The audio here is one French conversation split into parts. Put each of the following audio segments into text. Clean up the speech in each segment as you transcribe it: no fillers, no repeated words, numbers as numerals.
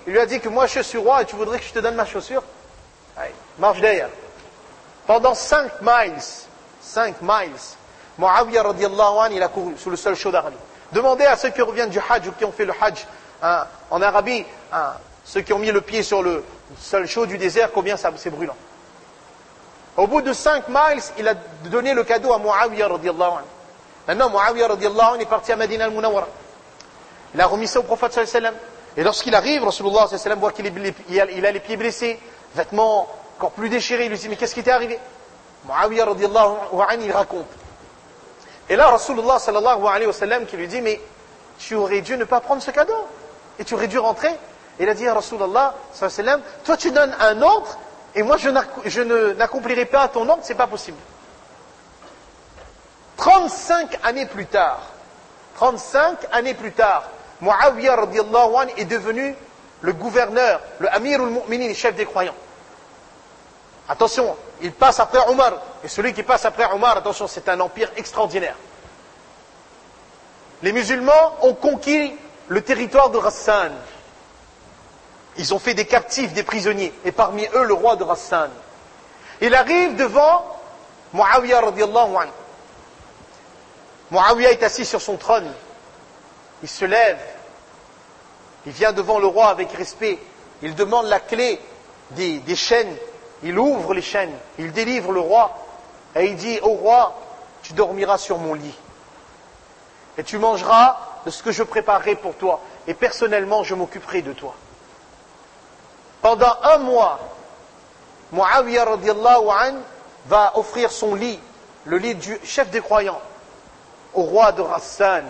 il lui a dit que moi je suis roi et tu voudrais que je te donne ma chaussure? Allez, marche derrière. Pendant 5 miles, Muawiyah radiallahu anhu, il a couru sous le sol chaud d'Arabie. Demandez à ceux qui reviennent du Hajj ou qui ont fait le Hajj en Arabie, ceux qui ont mis le pied sur le sol chaud du désert, combien c'est brûlant. Au bout de 5 miles, il a donné le cadeau à Muawiyah radiallahu anhu. Maintenant, Muawiyah radiallahu anhu est parti à Medina al-Munawwara. Il a remis ça au prophète sallallahu alayhi wa sallam. Et lorsqu'il arrive, Rasulullah sallallahu alayhi wa sallam voit qu'il a les pieds blessés, vêtements encore plus déchirés. Il lui dit, mais qu'est-ce qui t'est arrivé? Muawiyah radiallahu anhu, il raconte. Et là, Rasulullah sallallahu alayhi wa sallam qui lui dit, mais tu aurais dû ne pas prendre ce cadeau. Et tu aurais dû rentrer. Et il a dit à Rasulullah sallallahu alayhi wa sallam, toi tu donnes un ordre, et moi je n'accomplirai pas ton ordre, c'est pas possible. 35 années plus tard, Muawiyah radiallahu anhu est devenu le gouverneur, le Amirul Mu'minin, le chef des croyants. Attention, il passe après Omar. Et celui qui passe après Omar, attention, c'est un empire extraordinaire. Les musulmans ont conquis le territoire de Ghassan. Ils ont fait des captifs, des prisonniers. Et parmi eux, le roi de Ghassan. Il arrive devant Muawiyah radiallahu anhu. Muawiyah est assis sur son trône. Il se lève. Il vient devant le roi avec respect. Il demande la clé des chaînes. Il ouvre les chaînes. Il délivre le roi. Et il dit, ô roi, tu dormiras sur mon lit. Et tu mangeras de ce que je préparerai pour toi. Et personnellement, je m'occuperai de toi. Pendant 1 mois, Muawiyah radiallahu anhu va offrir son lit, le lit du chef des croyants, au roi de Ghassan.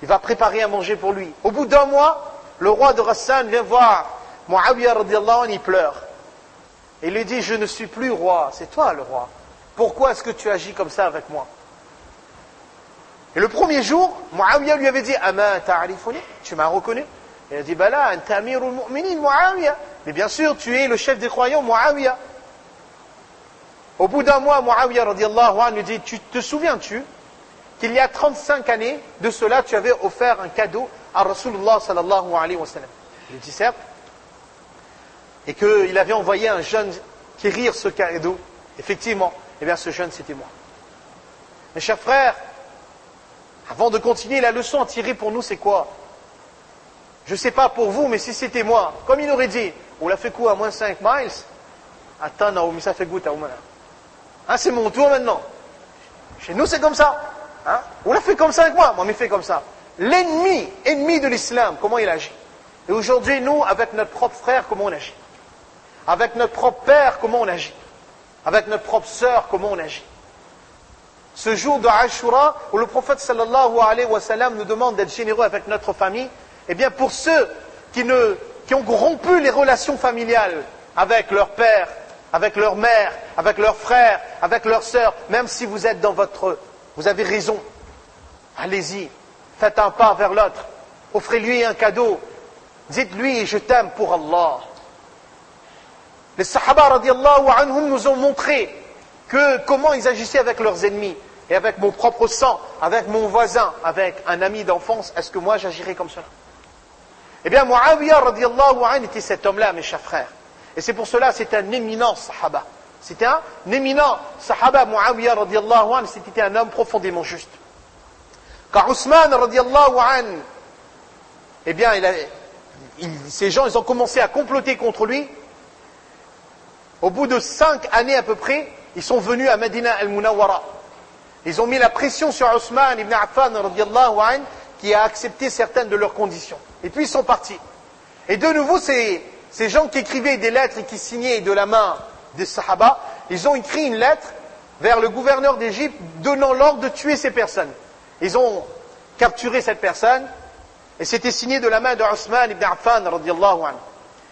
Il va préparer à manger pour lui. Au bout d'1 mois, le roi de Ghassan vient voir Muawiyah radiallahu anhu, il pleure. Et il lui dit, je ne suis plus roi, c'est toi le roi. Pourquoi est-ce que tu agis comme ça avec moi? Et le premier jour, Muawiyah lui avait dit, Ama ta'arifuni, tu m'as reconnu? Il a dit, Bala, anta amirul mu'minin Muawiyah. Mais bien sûr, tu es le chef des croyants, Muawiyah. Au bout d'1 mois, Muawiyah radiallahu anhu lui dit, te souviens-tu qu'il y a 35 années de cela, tu avais offert un cadeau à Rasulullah sallallahu alayhi wa sallam? Il dit, certes. Et qu'il avait envoyé un jeune quérir ce cadeau. Effectivement, eh bien ce jeune c'était moi. Mes chers frères, avant de continuer, la leçon à tirer pour nous c'est quoi? Je ne sais pas pour vous, mais si c'était moi, comme il aurait dit, on l'a fait quoi à moins 5 miles? Attends, non, mais ça fait goût à Oumana. Hein, c'est mon tour maintenant. Chez nous c'est comme ça. Hein? On l'a fait comme ça avec moi, mais fait comme ça. Ennemi de l'islam, comment il agit? Et aujourd'hui, nous, avec notre propre frère, comment on agit? Avec notre propre père, comment on agit? Avec notre propre sœur, comment on agit? Ce jour de Ashura, où le prophète sallallahu alayhi wa sallam nous demande d'être généreux avec notre famille, eh bien pour ceux qui ont rompu les relations familiales avec leur père, avec leur mère, avec leurs frères, avec leurs sœurs, même si vous êtes vous avez raison, allez-y, faites un pas vers l'autre, offrez-lui un cadeau, dites-lui je t'aime pour Allah. Les Sahaba radiallahu anhum nous ont montré comment ils agissaient avec leurs ennemis. Et avec mon propre sang, avec mon voisin, avec un ami d'enfance, est-ce que moi j'agirais comme cela? Eh bien, Muawiyah radiallahu anhu était cet homme-là, mes chers frères. Et c'est pour cela, c'est un éminent Sahaba. C'était un éminent Sahaba, Muawiyah radiallahu anhu, c'était un homme profondément juste. Car Ousmane radiallahu anhu, eh bien, ces gens, ils ont commencé à comploter contre lui. Au bout de 5 années à peu près, ils sont venus à Medina al-Munawwara. Ils ont mis la pression sur Ousmane ibn Affan radiallahu anhu, qui a accepté certaines de leurs conditions. Et puis ils sont partis. Et de nouveau, ces gens qui écrivaient des lettres et qui signaient de la main des Sahaba, ils ont écrit une lettre vers le gouverneur d'Égypte donnant l'ordre de tuer ces personnes. Ils ont capturé cette personne et c'était signé de la main de Ousmane ibn Affan radiallahu anhu.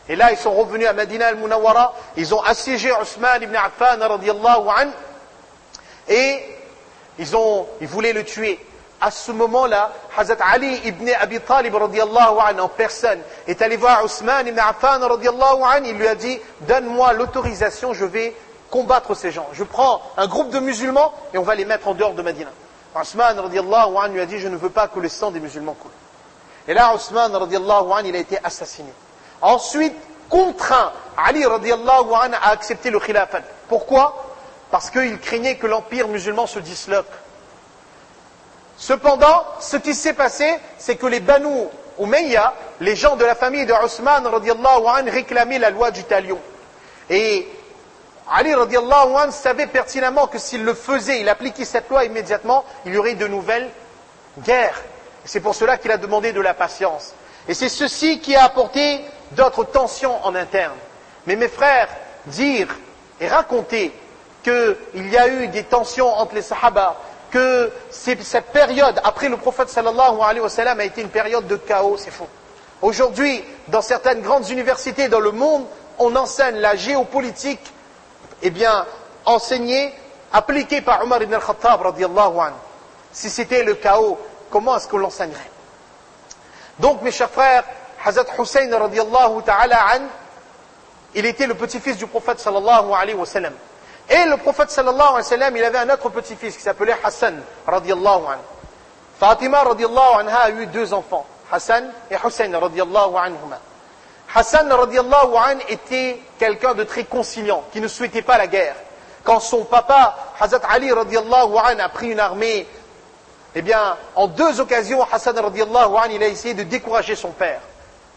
Et là, ils sont revenus à Medina al-Munawwara, ils ont assiégé Ousmane ibn Affan radiallahu anhu et ils voulaient le tuer. À ce moment-là, Hazrat Ali ibn Abi Talib radiallahu anhu en personne est allé voir Ousmane ibn Affan radiallahu anhu, il lui a dit, donne-moi l'autorisation, je vais combattre ces gens. Je prends un groupe de musulmans et on va les mettre en dehors de Medina. Ousmane radiallahu anhu lui a dit, je ne veux pas que le sang des musulmans coule. Et là, Othman radiallahu anhu, il a été assassiné. Ensuite, contraint Ali radiallahu anhu à accepter le khilafat. Pourquoi? Parce qu'il craignait que l'empire musulman se disloque. Cependant, ce qui s'est passé, c'est que les Banu Umayya, les gens de la famille de Othman radiallahu anhu, réclamaient la loi du talion. Et Ali radiallahu anhu savait pertinemment que s'il le faisait, il appliquait cette loi immédiatement, il y aurait de nouvelles guerres. C'est pour cela qu'il a demandé de la patience. Et c'est ceci qui a apporté d'autres tensions en interne. Mais mes frères, dire et raconter qu'il y a eu des tensions entre les Sahaba, que cette période après le prophète sallallahu alayhi wa sallam a été une période de chaos, c'est faux. Aujourd'hui, dans certaines grandes universités dans le monde, on enseigne la géopolitique, enseignée, appliquée par Omar ibn al-Khattab radiyallahu anhu. Si c'était le chaos, comment est-ce qu'on l'enseignerait? Donc, mes chers frères, Hazrat Hussein radiyallahu ta'ala an, il était le petit-fils du prophète sallallahu alayhi wa sallam. Et le prophète sallallahu alayhi wa sallam, il avait un autre petit-fils qui s'appelait Hassan radiyallahu anhu. Fatima radiyallahu anha a eu 2 enfants, Hassan et Hussein radiyallahu anhuma. Hassan radiyallahu anhu était quelqu'un de très conciliant, qui ne souhaitait pas la guerre. Quand son papa, Hazrat Ali radiyallahu anhu, a pris une armée, en 2 occasions, Hassan radiyallahu anhu, il a essayé de décourager son père.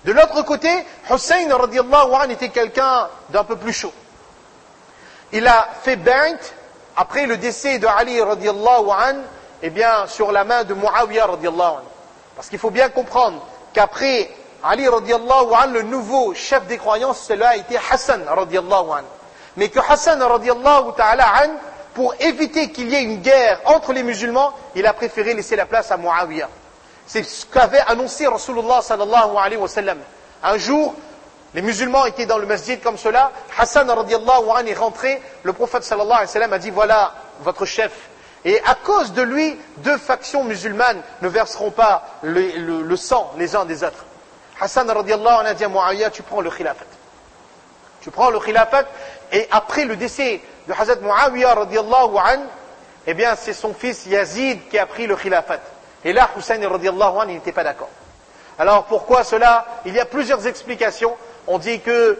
De l'autre côté, Hussein radiyallahu anhu était quelqu'un d'un peu plus chaud. Il a fait bay'at après le décès de Ali radiyallahu anhu, sur la main de Muawiyah radiyallahu anhu. Parce qu'il faut bien comprendre qu'après Ali radiyallahu anhu, le nouveau chef des croyants, cela a été Hassan radiyallahu anhu. Mais que Hassan radiyallahu ta'ala anhu, pour éviter qu'il y ait une guerre entre les musulmans, il a préféré laisser la place à Muawiyah. C'est ce qu'avait annoncé Rasulullah sallallahu alayhi wa sallam. Un jour, les musulmans étaient dans le masjid comme cela, Hassan radiyallahu anhu est rentré, le prophète sallallahu alayhi wa sallam a dit, voilà votre chef. Et à cause de lui, 2 factions musulmanes ne verseront pas le sang les uns des autres. Hassan radiyallahu anhu a dit à Muawiyah, tu prends le khilafat. Tu prends le khilafat, et après le décès de Hazrat Muawiyah radiyallahu anhu, c'est son fils Yazid qui a pris le khilafat. Et là, Hussein radiyallahu anhu n'était pas d'accord. Alors pourquoi cela? Il y a plusieurs explications. On dit que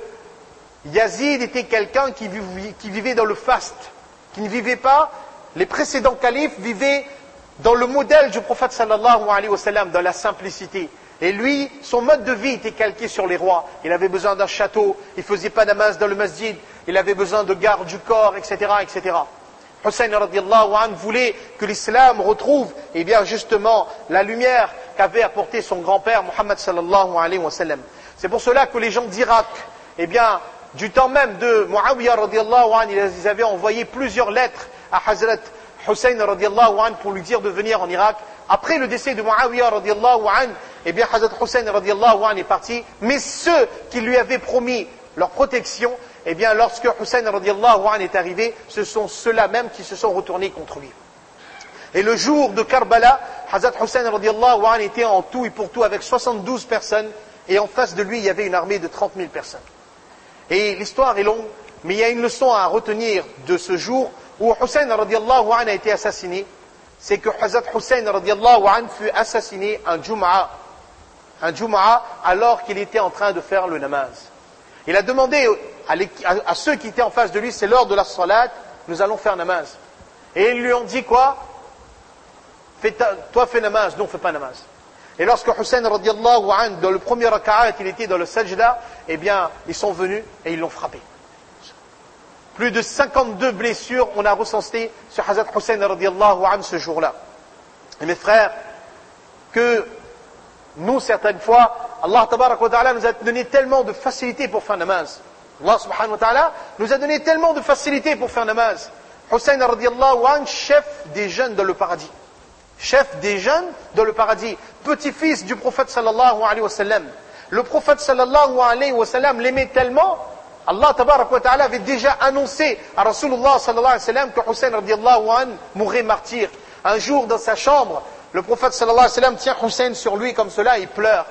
Yazid était quelqu'un qui vivait dans le faste, qui ne vivait pas. Les précédents califes vivaient dans le modèle du prophète sallallahu alayhi wa sallam, dans la simplicité. Et lui, son mode de vie était calqué sur les rois. Il avait besoin d'un château, il ne faisait pas namaz dans le masjid, il avait besoin de garde du corps, etc., etc. Hussein radiyallahu anhu voulait que l'islam retrouve, justement, la lumière qu'avait apporté son grand-père, Muhammad sallallahu alayhi wa sallam. C'est pour cela que les gens d'Irak, du temps même de Muawiyah radiyallahu anhu, ils avaient envoyé plusieurs lettres à Hazrat Hussein radiyallahu anhu pour lui dire de venir en Irak. Après le décès de Muawiyah radiyallahu anhu, Hazrat Hussein radiyallahu anhu est parti, mais ceux qui lui avaient promis leur protection, lorsque Hussein radiyallahu anhu est arrivé, ce sont ceux-là même qui se sont retournés contre lui. Et le jour de Karbala, Hazrat Hussein radiyallahu anhu était en tout et pour tout avec 72 personnes, et en face de lui, il y avait une armée de 30 000 personnes. Et l'histoire est longue, mais il y a une leçon à retenir de ce jour où Hussein radiyallahu anhu a été assassiné. C'est que Hazrat Hussein radiyallahu anhu fut assassiné un Jum'a alors qu'il était en train de faire le namaz. Il a demandé à ceux qui étaient en face de lui, c'est l'heure de la salat, nous allons faire namaz. Et ils lui ont dit quoi? Toi fais namaz, non fais pas namaz. Et lorsque Hussein radiyallahu anhu, dans le premier raka'at, il était dans le sajda, ils sont venus et ils l'ont frappé. Plus de 52 blessures, on a recensé sur Hazrat Hussein radiyallahu anhu ce jour-là. Et mes frères, que nous, certaines fois, Allah tabarak wa ta'ala nous a donné tellement de facilité pour faire namaz. Allah subhanahu wa ta'ala nous a donné tellement de facilité pour faire namaz. Hussein radiyallahu anhu, chef des jeunes dans le paradis. Chef des jeunes dans le paradis. Petit-fils du prophète sallallahu alayhi wa sallam. Le prophète sallallahu alayhi wa sallam l'aimait tellement, Allah tabarak wa ta'ala avait déjà annoncé à Rasulullah sallallahu alayhi wa sallam que Hussein radiyallahu anhu mourrait martyr. Un jour dans sa chambre, le prophète sallallahu alayhi wa sallam tient Hussein sur lui comme cela, il pleure.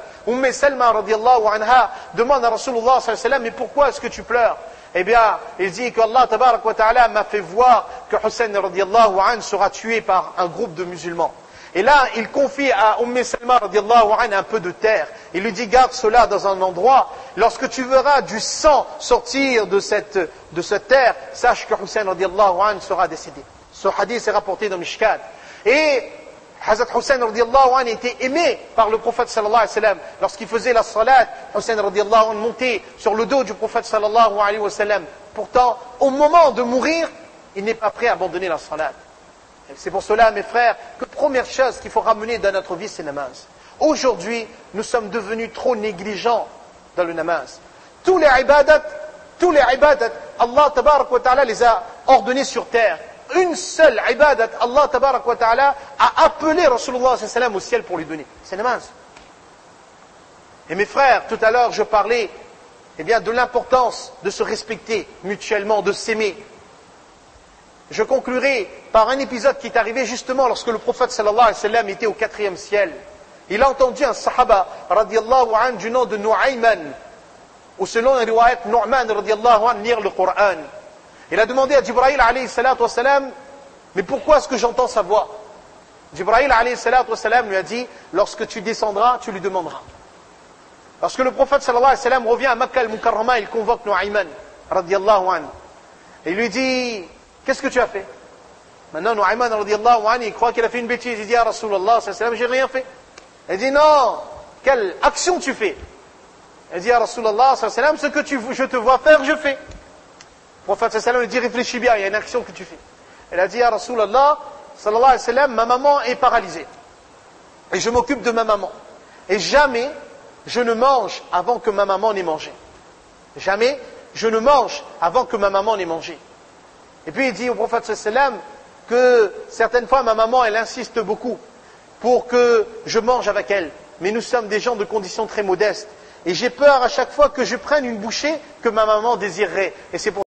Salma radiyallahu anha demande à Rasulullah sallallahu alayhi wa sallam, mais pourquoi est-ce que tu pleures? Il dit que Allah tabarak wa ta'ala m'a fait voir que Hussein radiyallahu anhu sera tué par un groupe de musulmans. Et là, il confie à Salma radiallahu anha un peu de terre. Il lui dit, garde cela dans un endroit. Lorsque tu verras du sang sortir de cette terre, sache que Hussein radiallahu anha sera décédé. Ce hadith est rapporté dans Mishkat. Et Hazrat Hussein radiallahu anhu était aimé par le prophète sallallahu alayhi wa sallam. Lorsqu'il faisait la salat, Hussein radiallahu anhu montait sur le dos du prophète sallallahu alayhi wa sallam. Pourtant, au moment de mourir, il n'est pas prêt à abandonner la salat. C'est pour cela, mes frères, que première chose qu'il faut ramener dans notre vie, c'est le namaz. Aujourd'hui, nous sommes devenus trop négligents dans le namaz. Tous les ibadat, Allah tabarak wa ta'ala les a ordonnés sur terre. Une seule ibadat, Allah tabarak wa ta'ala a appelé Rasulullah sallallahu alayhi wa sallam au ciel pour lui donner. C'est namaz. Et mes frères, tout à l'heure, je parlais de l'importance de se respecter mutuellement, de s'aimer. Je conclurai par un épisode qui est arrivé justement lorsque le prophète sallallahu alayhi wa sallam était au 4e ciel. Il a entendu un sahaba radiallahu anhu du nom de Nu'ayman, ou selon un riwayat Nu'man radiallahu anhu lire le Coran. Il a demandé à Jibril alayhi salatu wa salam, mais pourquoi est-ce que j'entends sa voix? Jibril alayhi salatu wa salam lui a dit, lorsque tu descendras, tu lui demanderas. Lorsque le prophète sallallahu alayhi wa sallam revient à Makkah al-Mukarrama, il convoque Nu'ayman radiallahu anhu. Et il lui dit, qu'est-ce que tu as fait? Maintenant, Nu'ayman radiallahu anhu, il croit qu'il a fait une bêtise. Il dit, ah Rasulallah, j'ai rien fait. Il dit, non, quelle action tu fais? Il dit, ah Rasulallah, ce que je te vois faire, je fais. Le prophète sallallahu alayhi wa sallam lui dit, réfléchis bien, il y a une action que tu fais. Il a dit, ah Rasulallah, sallallahu alayhi wa sallam, ma maman est paralysée. Et je m'occupe de ma maman. Et jamais je ne mange avant que ma maman n'ait mangé. Jamais je ne mange avant que ma maman n'ait mangé. Et puis il dit au prophète sallam que certaines fois ma maman elle insiste beaucoup pour que je mange avec elle. Mais nous sommes des gens de conditions très modestes. Et j'ai peur à chaque fois que je prenne une bouchée que ma maman désirerait. Et c'est pour